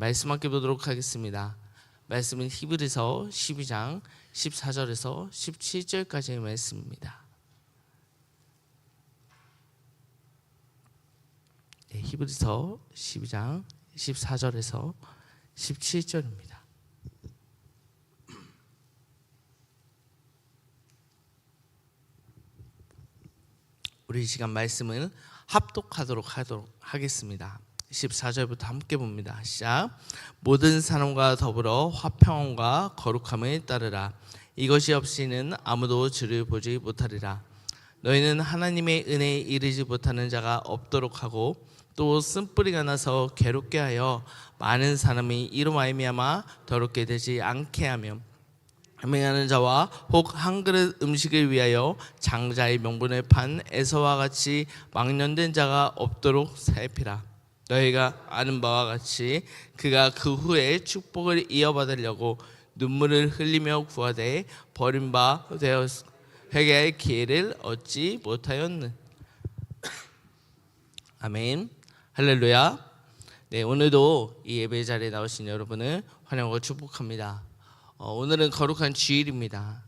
말씀 함께 보도록 하겠습니다. 말씀은 히브리서 12장 14절에서 17절까지의 말씀입니다. 히브리서 12장 14절에서 17절입니다. 우리 이 시간 말씀을 합독하도록 하겠습니다. 14절부터 함께 봅니다. 시작. 모든 사람과 더불어 화평함과 거룩함을 따르라. 이것이 없이는 아무도 주를 보지 못하리라. 너희는 하나님의 은혜에 이르지 못하는 자가 없도록 하고 또 쓴뿌리가 나서 괴롭게 하여 많은 사람이 이로 말미암아 더럽게 되지 않게 하며 행하는 자와 혹 한 그릇 음식을 위하여 장자의 명분을 판 에서와 같이 망령된 자가 없도록 살피라. 너희가 아는 바와 같이 그가 그 후에 축복을 이어받으려고 눈물을 흘리며 구하되 버림바 되어 회개할 기회를 얻지 못하였는. 아멘. 할렐루야. 네, 오늘도 이 예배 자리에 나오신 여러분을 환영하고 축복합니다. 오늘은 거룩한 주일입니다.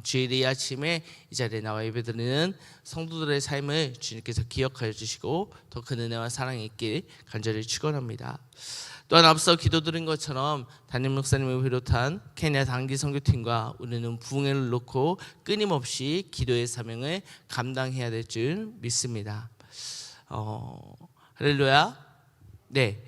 주일이 아침에 이 자리에 나와 예배드리는 성도들의 삶을 주님께서 기억하여 주시고 더 큰 은혜와 사랑이 있길 간절히 축원합니다. 또한 앞서 기도드린 것처럼 담임 목사님을 비롯한 케냐 단기 선교팀과 우리는 부흥회를 놓고 끊임없이 기도의 사명을 감당해야 될 줄 믿습니다. 할렐루야. 네.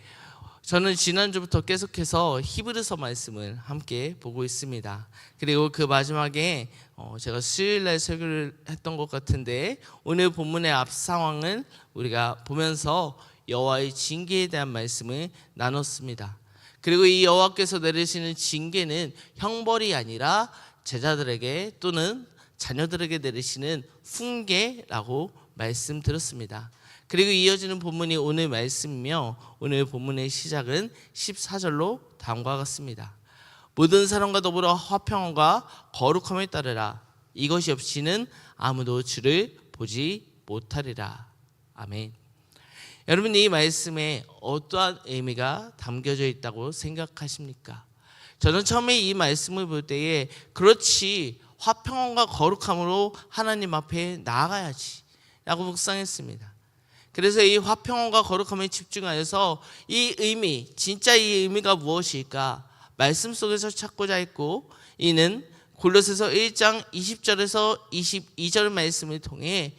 저는 지난주부터 계속해서 히브리서 말씀을 함께 보고 있습니다. 그리고 그 마지막에 제가 수요일날 설교를 했던 것 같은데 오늘 본문의 앞 상황을 우리가 보면서 여호와의 징계에 대한 말씀을 나눴습니다. 그리고 이 여호와께서 내리시는 징계는 형벌이 아니라 제자들에게 또는 자녀들에게 내리시는 훈계라고 말씀드렸습니다. 그리고 이어지는 본문이 오늘 말씀이며 오늘 본문의 시작은 14절로 다음과 같습니다. 모든 사람과 더불어 화평함과 거룩함을 따르라. 이것이 없이는 아무도 주를 보지 못하리라. 아멘. 여러분, 이 말씀에 어떠한 의미가 담겨져 있다고 생각하십니까? 저는 처음에 이 말씀을 볼 때에 그렇지, 화평함과 거룩함으로 하나님 앞에 나아가야지 라고 묵상했습니다. 그래서 이 화평함과 거룩함에 집중하여서 이 의미, 진짜 이 의미가 무엇일까 말씀 속에서 찾고자 했고, 이는 골로새서 1장 20절에서 22절 말씀을 통해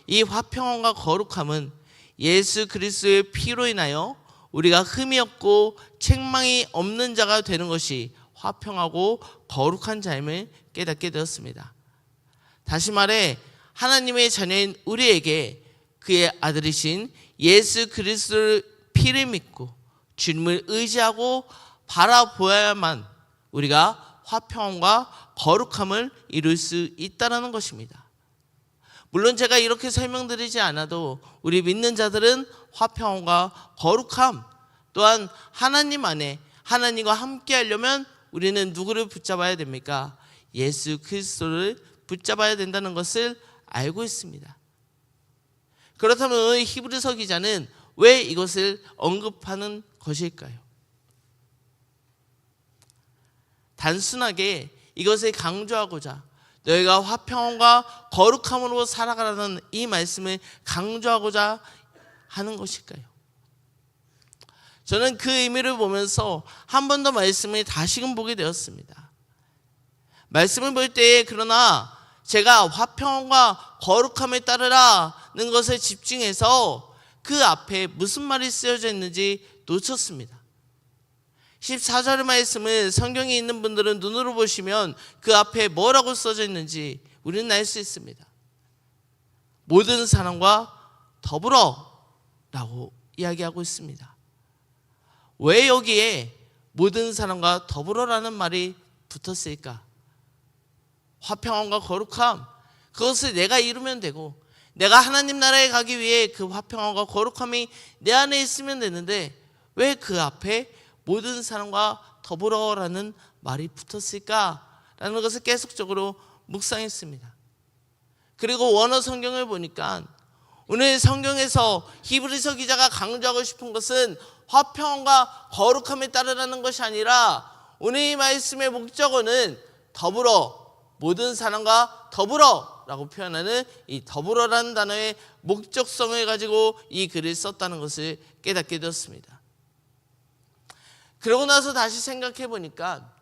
이 화평함과 거룩함은 예수 그리스도의 피로 인하여 우리가 흠이 없고 책망이 없는 자가 되는 것이 화평하고 거룩한 삶을 깨닫게 되었습니다. 다시 말해 하나님의 자녀인 우리에게 그의 아들이신 예수 그리스도의 피를 믿고 주님을 의지하고 바라보아야만 우리가 화평함과 거룩함을 이룰 수 있다는 것입니다. 물론 제가 이렇게 설명드리지 않아도 우리 믿는 자들은 화평함과 거룩함 또한 하나님 안에 하나님과 함께 하려면 우리는 누구를 붙잡아야 됩니까? 예수 그리스도를 붙잡아야 된다는 것을 알고 있습니다. 그렇다면 오늘 히브리서 기자는 왜 이것을 언급하는 것일까요? 단순하게 이것을 강조하고자 너희가 화평함과 거룩함으로 살아가라는 이 말씀을 강조하고자 하는 것일까요? 저는 그 의미를 보면서 한 번 더 말씀을 다시금 보게 되었습니다. 말씀을 볼 때에 그러나 제가 화평함과 거룩함에 따르라는 것에 집중해서 그 앞에 무슨 말이 쓰여져 있는지 놓쳤습니다. 14절의 말씀을 성경에 있는 분들은 눈으로 보시면 그 앞에 뭐라고 써져 있는지 우리는 알 수 있습니다. 모든 사람과 더불어 라고 이야기하고 있습니다. 왜 여기에 모든 사람과 더불어라는 말이 붙었을까? 화평함과 거룩함, 그것을 내가 이루면 되고 내가 하나님 나라에 가기 위해 그 화평함과 거룩함이 내 안에 있으면 되는데 왜 그 앞에 모든 사람과 더불어라는 말이 붙었을까라는 것을 계속적으로 묵상했습니다. 그리고 원어 성경을 보니까 오늘 성경에서 히브리서 기자가 강조하고 싶은 것은 화평과 거룩함에 따르라는 것이 아니라 오늘 이 말씀의 목적어는 더불어, 모든 사람과 더불어라고 표현하는 이 더불어라는 단어의 목적성을 가지고 이 글을 썼다는 것을 깨닫게 되었습니다. 그러고 나서 다시 생각해 보니까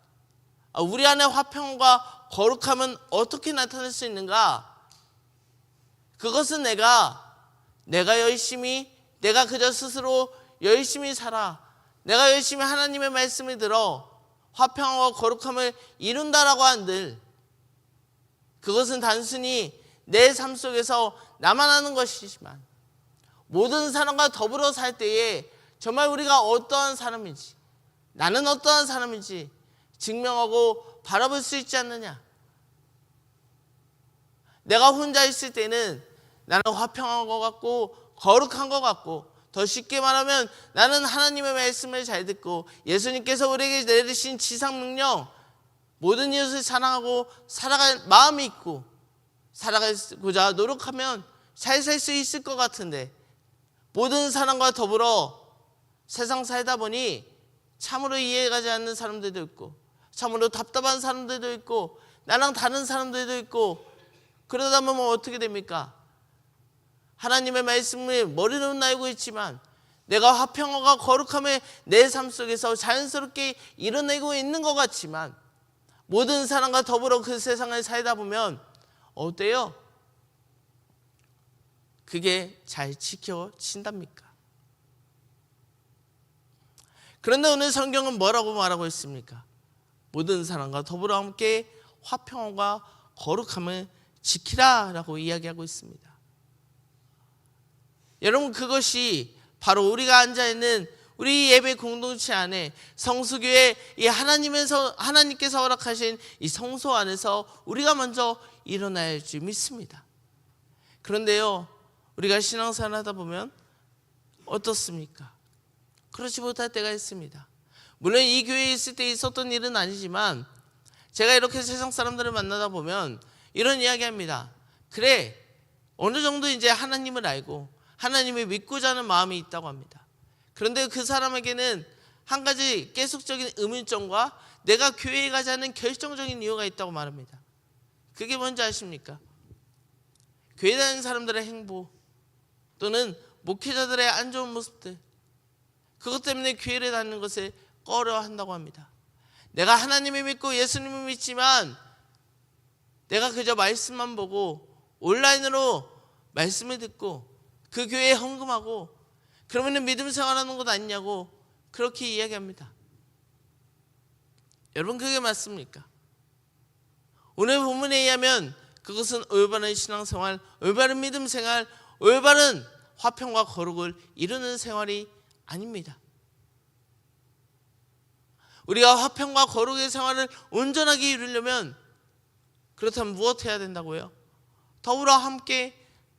우리 안에 화평과 거룩함은 어떻게 나타날 수 있는가? 그것은 내가 열심히, 내가 그저 스스로 열심히 살아, 내가 열심히 하나님의 말씀을 들어 화평과 거룩함을 이룬다라고 한들 그것은 단순히 내 삶 속에서 나만 하는 것이지만 모든 사람과 더불어 살 때에 정말 우리가 어떠한 사람인지, 나는 어떠한 사람인지 증명하고 바라볼 수 있지 않느냐. 내가 혼자 있을 때는 나는 화평한 것 같고 거룩한 것 같고, 더 쉽게 말하면 나는 하나님의 말씀을 잘 듣고 예수님께서 우리에게 내리신 지상 명령, 모든 이웃을 사랑하고 살아갈 마음이 있고 살아가고자 노력하면 잘 살 수 있을 것 같은데, 모든 사람과 더불어 세상 살다 보니 참으로 이해가지 않는 사람들도 있고 참으로 답답한 사람들도 있고 나랑 다른 사람들도 있고, 그러다 보면 어떻게 됩니까? 하나님의 말씀을 머리로는 알고 있지만 내가 화평과 거룩함을 내 삶 속에서 자연스럽게 이뤄내고 있는 것 같지만 모든 사람과 더불어 그 세상을 살다 보면 어때요? 그게 잘 지켜진답니까? 그런데 오늘 성경은 뭐라고 말하고 있습니까? 모든 사람과 더불어 함께 화평과 거룩함을 지키라 라고 이야기하고 있습니다. 여러분, 그것이 바로 우리가 앉아있는 우리 예배 공동체 안에 성수교회 이 하나님께서 허락하신 이 성소 안에서 우리가 먼저 일어나야 할 줄 믿습니다. 그런데요, 우리가 신앙생활 하다 보면 어떻습니까? 그렇지 못할 때가 있습니다. 물론 이 교회에 있을 때 있었던 일은 아니지만 제가 이렇게 세상 사람들을 만나다 보면 이런 이야기합니다. 그래, 어느 정도 이제 하나님을 알고 하나님을 믿고자 하는 마음이 있다고 합니다. 그런데 그 사람에게는 한 가지 계속적인 의문점과 내가 교회에 가지 않는 결정적인 이유가 있다고 말합니다. 그게 뭔지 아십니까? 교회 다니는 사람들의 행보 또는 목회자들의 안 좋은 모습들, 그것 때문에 교회를 다니는 것을 꺼려한다고 합니다. 내가 하나님을 믿고 예수님을 믿지만 내가 그저 말씀만 보고 온라인으로 말씀을 듣고 그 교회에 헌금하고 그러면 믿음 생활하는 것 아니냐고 그렇게 이야기합니다. 여러분, 그게 맞습니까? 오늘 본문에 의하면 그것은 올바른 신앙생활, 올바른 믿음 생활, 올바른 화평과 거룩을 이루는 생활이 아닙니다. 우리가 화평과 거룩의 생활을 온전하게 이루려면 그렇다면 무엇해야 된다고요? 더불어 함께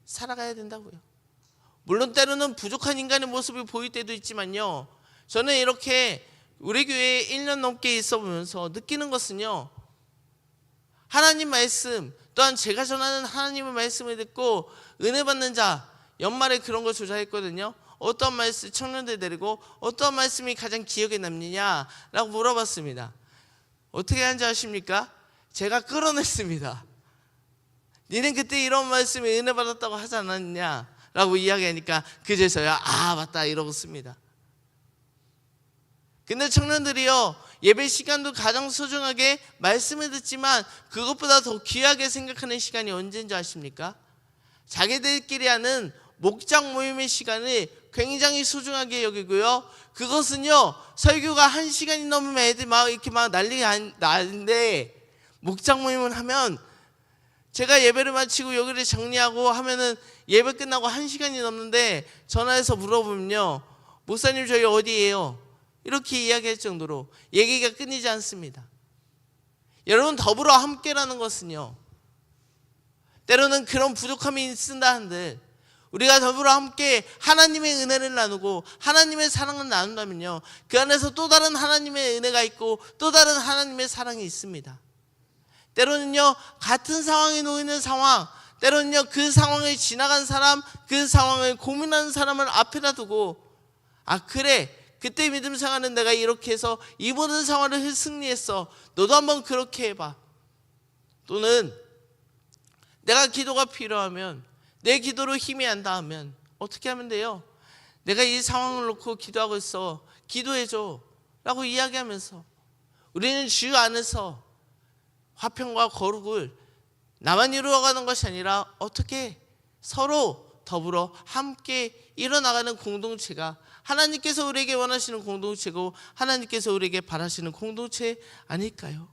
살아가야 된다고요. 물론 때로는 부족한 인간의 모습이 보일 때도 있지만요, 저는 이렇게 우리 교회에 1년 넘게 있어 보면서 느끼는 것은요, 하나님 말씀 또한 제가 전하는 하나님의 말씀을 듣고 은혜 받는 자, 연말에 그런 거 조사했거든요. 어떤 말씀, 청년들 데리고 어떤 말씀이 가장 기억에 남느냐라고 물어봤습니다. 어떻게 하는지 아십니까? 제가 끌어냈습니다. 니는 그때 이런 말씀에 은혜 받았다고 하지 않았냐 라고 이야기하니까 그제서야 아 맞다 이러고 씁니다. 근데 청년들이요, 예배 시간도 가장 소중하게 말씀을 듣지만 그것보다 더 귀하게 생각하는 시간이 언제인지 아십니까? 자기들끼리 하는 목장 모임의 시간을 굉장히 소중하게 여기고요, 그것은요 설교가 1시간이 넘으면 애들 막 이렇게 막 난리가 나는데 목장 모임을 하면 제가 예배를 마치고 여기를 정리하고 하면은 예배 끝나고 1시간이 넘는데 전화해서 물어보면요, 목사님 저희 어디예요? 이렇게 이야기할 정도로 얘기가 끊이지 않습니다. 여러분, 더불어 함께라는 것은요, 때로는 그런 부족함이 있다 한들 우리가 더불어 함께 하나님의 은혜를 나누고 하나님의 사랑을 나눈다면요, 그 안에서 또 다른 하나님의 은혜가 있고 또 다른 하나님의 사랑이 있습니다. 때로는요, 같은 상황에 놓이는 상황, 때로는요 그 상황을 지나간 사람, 그 상황을 고민하는 사람을 앞에다 두고 아 그래, 그때 믿음 생활은 내가 이렇게 해서 이 모든 상황을 승리했어. 너도 한번 그렇게 해봐. 또는 내가 기도가 필요하면, 내 기도로 힘이 안 닿으면 어떻게 하면 돼요? 내가 이 상황을 놓고 기도하고 있어. 기도해줘 라고 이야기하면서 우리는 주 안에서 화평과 거룩을 나만 이루어가는 것이 아니라 어떻게 서로 더불어 함께 일어나가는 공동체가 하나님께서 우리에게 원하시는 공동체고 하나님께서 우리에게 바라시는 공동체 아닐까요?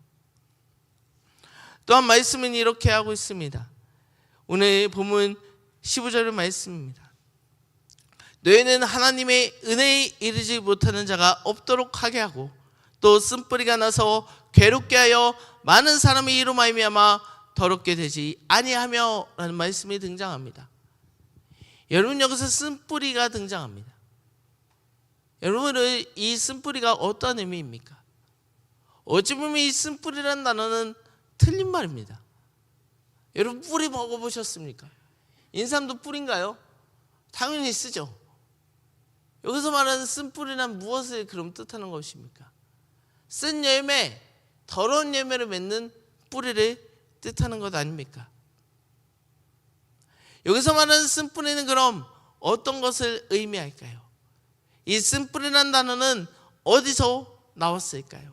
또한 말씀은 이렇게 하고 있습니다. 오늘 본문 15절의 말씀입니다. 너희는 하나님의 은혜에 이르지 못하는 자가 없도록 하게 하고 또 쓴뿌리가 나서 괴롭게 하여 많은 사람이 이로 말미암아 더럽게 되지 아니하며 라는 말씀이 등장합니다. 여러분, 여기서 쓴뿌리가 등장합니다. 여러분, 이 쓴뿌리가 어떤 의미입니까? 어찌 보면 이 쓴뿌리라는 단어는 틀린 말입니다. 여러분, 뿌리 먹어보셨습니까? 인삼도 뿌리인가요? 당연히 쓰죠. 여기서 말하는 쓴뿌리란 무엇을 그럼 뜻하는 것입니까? 쓴 열매, 더러운 열매를 맺는 뿌리를 뜻하는 것 아닙니까? 여기서 말하는 쓴뿌리는 그럼 어떤 것을 의미할까요? 이 쓴뿌리라는 단어는 어디서 나왔을까요?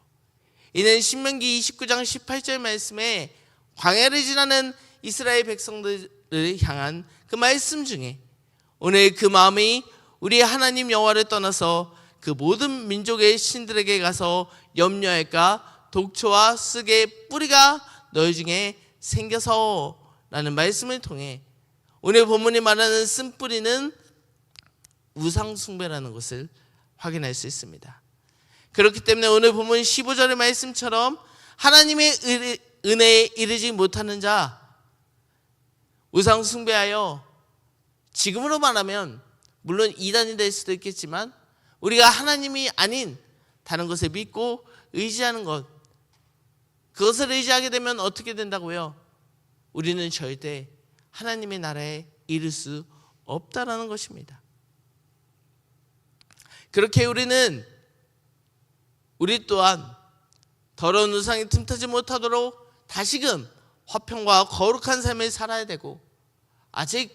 이는 신명기 29장 18절 말씀에 광야를 지나는 이스라엘 백성들을 향한 그 말씀 중에 오늘 그 마음이 우리 하나님 여호와를 떠나서 그 모든 민족의 신들에게 가서 염려할까? 독초와 쓱의 뿌리가 너희 중에 생겨서 라는 말씀을 통해 오늘 본문이 말하는 쓴뿌리는 우상숭배라는 것을 확인할 수 있습니다. 그렇기 때문에 오늘 본문 15절의 말씀처럼 하나님의 은혜에 이르지 못하는 자, 우상숭배하여 지금으로 말하면 물론 이단이 될 수도 있겠지만 우리가 하나님이 아닌 다른 것을 믿고 의지하는 것, 그것을 의지하게 되면 어떻게 된다고요? 우리는 절대 하나님의 나라에 이를 수 없다라는 것입니다. 그렇게 우리 또한 더러운 우상이 틈타지 못하도록 다시금 화평과 거룩한 삶을 살아야 되고, 아직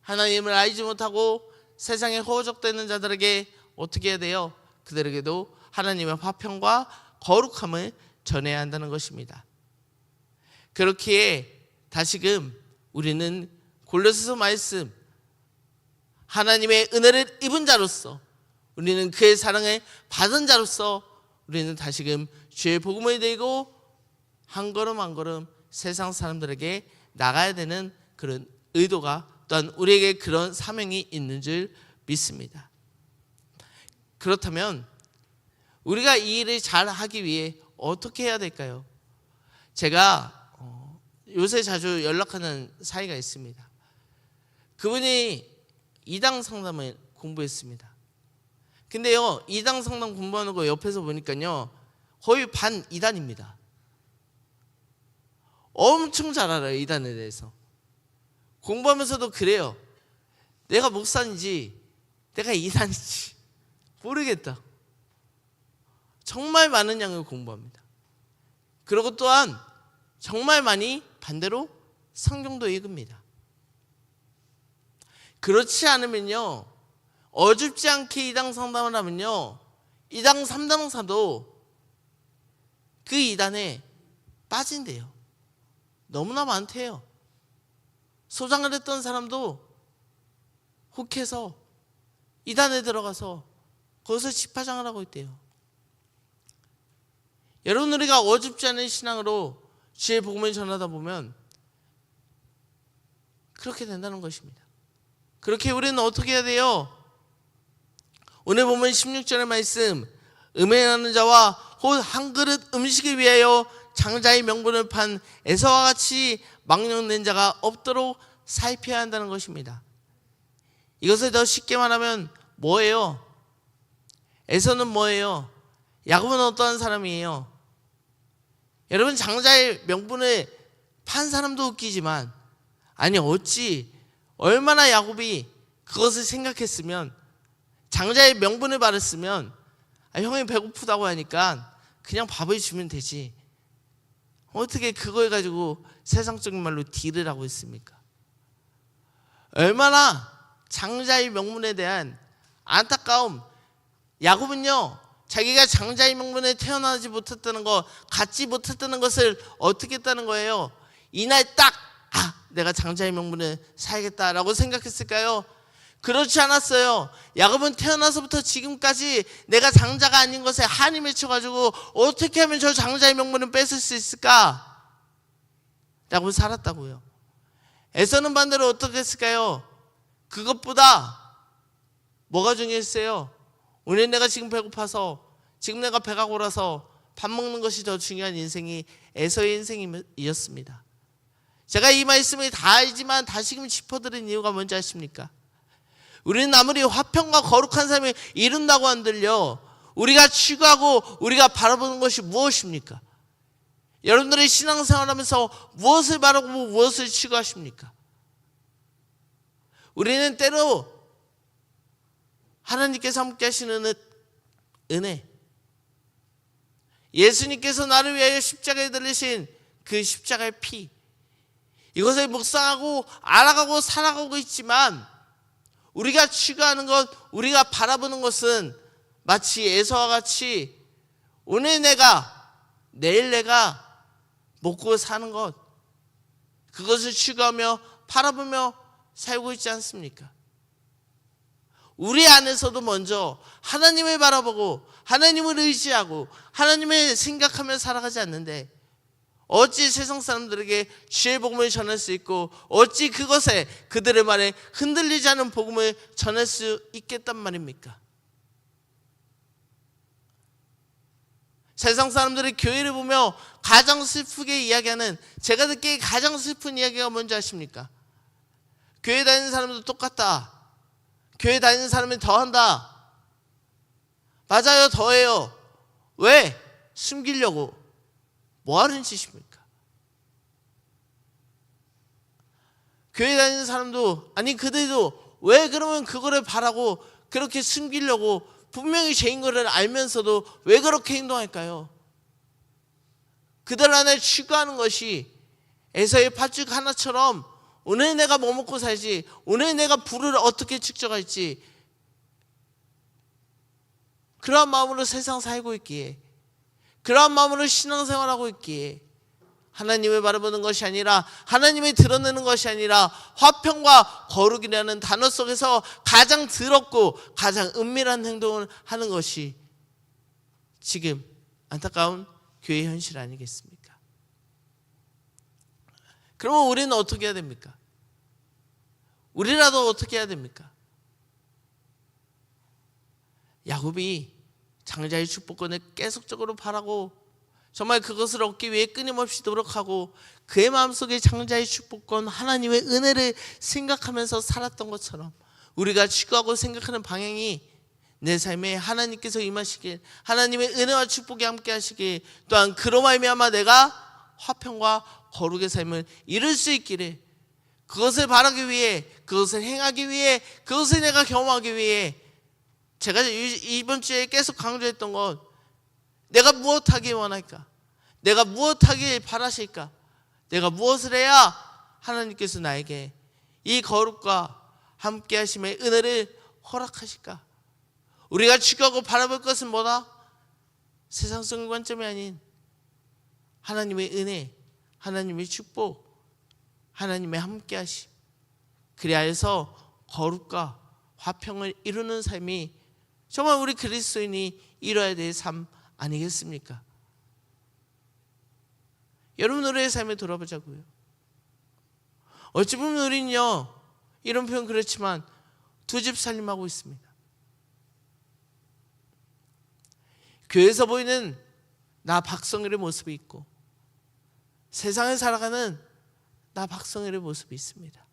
하나님을 알지 못하고 세상에 허우적대는 자들에게 어떻게 해야 돼요? 그들에게도 하나님의 화평과 거룩함을 전해야 한다는 것입니다. 그렇기에 다시금 우리는 골로새서 말씀, 하나님의 은혜를 입은 자로서, 우리는 그의 사랑을 받은 자로서 우리는 다시금 주의 복음을 들고 한 걸음 한 걸음 세상 사람들에게 나가야 되는 그런 의도가 또한 우리에게 그런 사명이 있는 줄 믿습니다. 그렇다면 우리가 이 일을 잘 하기 위해 어떻게 해야 될까요? 제가 요새 자주 연락하는 사이가 있습니다. 그분이 이당 상담을 공부했습니다. 근데요, 이당 상담 공부하는 거 옆에서 보니까요, 거의 반 이단입니다. 엄청 잘 알아요, 이단에 대해서. 공부하면서도 그래요. 내가 목사인지 내가 이단인지 모르겠다. 정말 많은 양을 공부합니다. 그리고 또한 정말 많이 반대로 성경도 읽습니다. 그렇지 않으면요, 어줍지 않게 이당 상담을 하면요, 이당 3당사도 그 이단에 빠진대요. 너무나 많대요. 소장을 했던 사람도 혹해서 이단에 들어가서 거기서 집화장을 하고 있대요. 여러분, 우리가 어줍지 않은 신앙으로 주의 복음을 전하다 보면 그렇게 된다는 것입니다. 그렇게 우리는 어떻게 해야 돼요? 오늘 보면 16절의 말씀, 음행하는 자와 곧 한 그릇 음식을 위하여 장자의 명분을 판 에서와 같이 망령된 자가 없도록 살펴야 한다는 것입니다. 이것을 더 쉽게 말하면 뭐예요? 에서는 뭐예요? 야곱은 어떠한 사람이에요? 여러분, 장자의 명분을 판 사람도 웃기지만, 아니 어찌 얼마나 야곱이 그것을 생각했으면, 장자의 명분을 받았으면 형이 배고프다고 하니까 그냥 밥을 주면 되지. 어떻게 그걸 가지고 세상적인 말로 딜을 하고 있습니까? 얼마나 장자의 명분에 대한 안타까움. 야곱은요, 자기가 장자의 명분에 태어나지 못했다는 거, 갖지 못했다는 것을 어떻게 했다는 거예요? 이날 딱 내가 장자의 명분을 사야겠다라고 생각했을까요? 그렇지 않았어요. 야곱은 태어나서부터 지금까지 내가 장자가 아닌 것에 한이 맺혀가지고 어떻게 하면 저 장자의 명분을 뺏을 수 있을까? 라고 살았다고요. 에서는 반대로 어떻게 했을까요? 그것보다 뭐가 중요했어요? 오늘 내가 지금 배고파서, 지금 내가 배가 고라서 밥 먹는 것이 더 중요한 인생이 에서의 인생이었습니다. 제가 이 말씀을 다 알지만 다시금 짚어드린 이유가 뭔지 아십니까? 우리는 아무리 화평과 거룩한 삶을 이룬다고 한들요, 우리가 추구하고 우리가 바라보는 것이 무엇입니까? 여러분들의 신앙생활하면서 무엇을 바라고 무엇을 추구하십니까? 우리는 때로 하나님께서 함께 하시는 은혜, 예수님께서 나를 위하여 십자가에 달리신 그 십자가의 피, 이것을 묵상하고 알아가고 살아가고 있지만 우리가 추구하는 것, 우리가 바라보는 것은 마치 에서와 같이 오늘 내가, 내일 내가 먹고 사는 것, 그것을 추구하며 바라보며 살고 있지 않습니까? 우리 안에서도 먼저 하나님을 바라보고 하나님을 의지하고 하나님을 생각하며 살아가지 않는데 어찌 세상 사람들에게 주의 복음을 전할 수 있고 어찌 그것에 그들의 말에 흔들리지 않은 복음을 전할 수 있겠단 말입니까? 세상 사람들이 교회를 보며 가장 슬프게 이야기하는, 제가 듣기에 가장 슬픈 이야기가 뭔지 아십니까? 교회 다니는 사람도 똑같다. 교회 다니는 사람이 더한다. 맞아요, 더해요. 왜? 숨기려고. 뭐 하는 짓입니까? 교회 다니는 사람도, 아니 그들도 왜 그러면 그거를 바라고 그렇게 숨기려고 분명히 죄인 거를 알면서도 왜 그렇게 행동할까요? 그들 안에 추구하는 것이 에서의 팥죽 하나처럼 오늘 내가 뭐 먹고 살지, 오늘 내가 부를 어떻게 축적할지, 그러한 마음으로 세상 살고 있기에, 그러한 마음으로 신앙생활하고 있기에 하나님을 바라보는 것이 아니라, 하나님을 드러내는 것이 아니라 화평과 거룩이라는 단어 속에서 가장 더럽고 가장 은밀한 행동을 하는 것이 지금 안타까운 교회 현실 아니겠습니까? 그러면 우리는 어떻게 해야 됩니까? 우리라도 어떻게 해야 됩니까? 야곱이 장자의 축복권을 계속적으로 바라고 정말 그것을 얻기 위해 끊임없이 노력하고 그의 마음속에 장자의 축복권, 하나님의 은혜를 생각하면서 살았던 것처럼 우리가 추구하고 생각하는 방향이 내 삶에 하나님께서 임하시길, 하나님의 은혜와 축복이 함께 하시길, 또한 그로 말미암아 내가 화평과 거룩의 삶을 이룰 수 있기를, 그것을 바라기 위해, 그것을 행하기 위해, 그것을 내가 경험하기 위해 제가 이번 주에 계속 강조했던 것, 내가 무엇 하길 원할까? 내가 무엇 하길 바라실까? 내가 무엇을 해야 하나님께서 나에게 이 거룩과 함께 하심의 은혜를 허락하실까? 우리가 추구하고 바라볼 것은 뭐다? 세상적인 관점이 아닌 하나님의 은혜, 하나님의 축복, 하나님의 함께 하심, 그리하여서 거룩과 화평을 이루는 삶이 정말 우리 그리스도인이 이뤄야 될 삶 아니겠습니까? 여러분, 우리의 삶에 돌아보자고요. 어찌 보면 우리는요, 이런 표현 그렇지만 두 집 살림하고 있습니다. 교회에서 보이는 나 박성일의 모습이 있고 세상을 살아가는 나 박성일의 모습이 있습니다.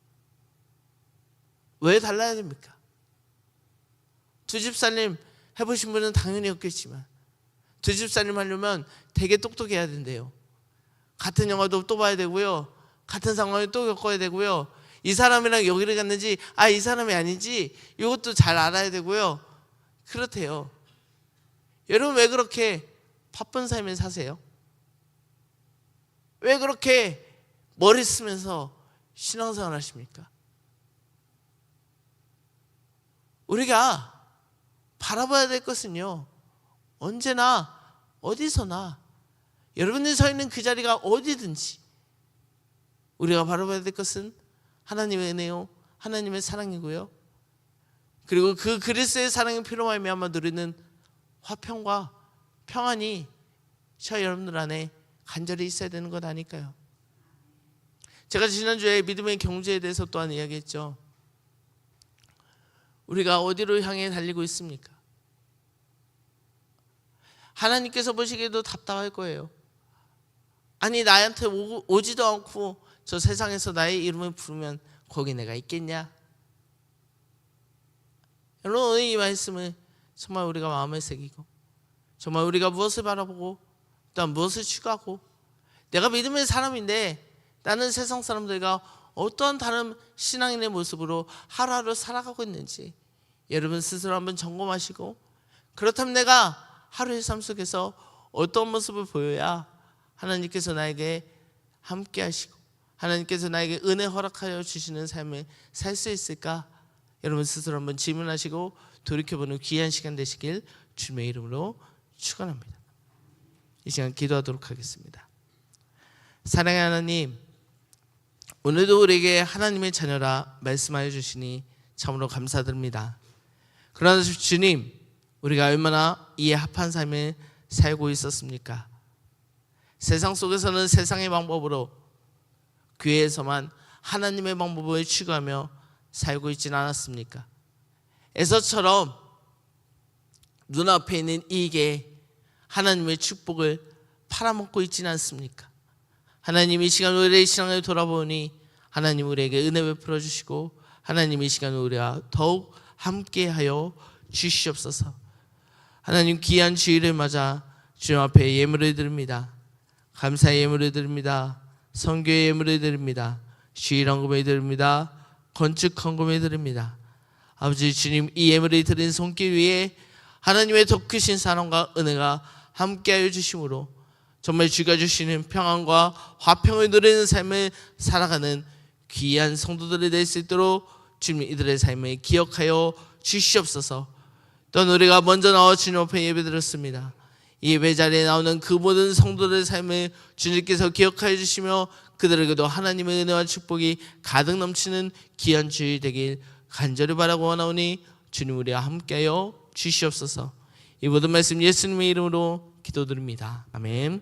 왜 달라야 됩니까? 두 집 살림 해보신 분은 당연히 없겠지만 두 집 살림 하려면 되게 똑똑해야 된대요. 같은 영화도 또 봐야 되고요, 같은 상황을 또 겪어야 되고요, 이 사람이랑 여기를 갔는지 이 사람이 아닌지 이것도 잘 알아야 되고요. 그렇대요. 여러분 왜 그렇게 바쁜 삶을 사세요? 왜 그렇게 머리 쓰면서 신앙생활 하십니까? 우리가 바라봐야 될 것은요, 언제나 어디서나 여러분이 서 있는 그 자리가 어디든지 우리가 바라봐야 될 것은 하나님의 은혜요, 하나님의 사랑이고요, 그리고 그 그리스도의 사랑의 피로 말미암아 누리는 화평과 평안이 저 여러분들 안에 간절히 있어야 되는 것 아닐까요? 제가 지난주에 믿음의 경주에 대해서 또한 이야기했죠. 우리가 어디로 향해 달리고 있습니까? 하나님께서 보시기에도 답답할 거예요. 아니 나한테 오지도 않고 저 세상에서 나의 이름을 부르면 거기 내가 있겠냐? 여러분 오늘 이 말씀을 정말 우리가 마음에 새기고 정말 우리가 무엇을 바라보고 또한 무엇을 추구하고 내가 믿음의 사람인데 나는 세상 사람들과 어떠한 다른 신앙인의 모습으로 하루하루 살아가고 있는지 여러분 스스로 한번 점검하시고, 그렇다면 내가 하루의 삶 속에서 어떤 모습을 보여야 하나님께서 나에게 함께 하시고 하나님께서 나에게 은혜 허락하여 주시는 삶을 살 수 있을까? 여러분 스스로 한번 질문하시고 돌이켜보는 귀한 시간 되시길 주님의 이름으로 축원합니다. 이 시간 기도하도록 하겠습니다. 사랑의 하나님, 오늘도 우리에게 하나님의 자녀라 말씀하여 주시니 참으로 감사드립니다. 그러나 주님, 우리가 얼마나 이에 합한 삶을 살고 있었습니까? 세상 속에서는 세상의 방법으로, 교회에서만 하나님의 방법을 추구하며 살고 있지는 않았습니까? 에서처럼 눈앞에 있는 이익에 하나님의 축복을 팔아먹고 있지는 않습니까? 하나님 이 시간 우리의 신앙을 돌아보니 하나님 우리에게 은혜 베풀어 주시고 하나님 이 시간 우리와 더욱 함께하여 주시옵소서. 하나님 귀한 주일을 맞아 주님 앞에 예물을 드립니다. 감사의 예물을 드립니다. 선교의 예물을 드립니다. 주일 헌금을 드립니다. 건축 헌금을 드립니다. 아버지 주님, 이 예물을 드린 손길 위에 하나님의 더 크신 사랑과 은혜가 함께하여 주심으로 정말 주가 주시는 평안과 화평을 누리는 삶을 살아가는 귀한 성도들이 될 수 있도록 주님 이들의 삶을 기억하여 주시옵소서. 또한 우리가 먼저 나와 주님 앞에 예배드렸습니다. 이 예배 자리에 나오는 그 모든 성도들의 삶을 주님께서 기억하여 주시며 그들에게도 하나님의 은혜와 축복이 가득 넘치는 귀한 주일 되길 간절히 바라고 원하오니 주님 우리와 함께하여 주시옵소서. 이 모든 말씀 예수님의 이름으로 기도드립니다. 아멘.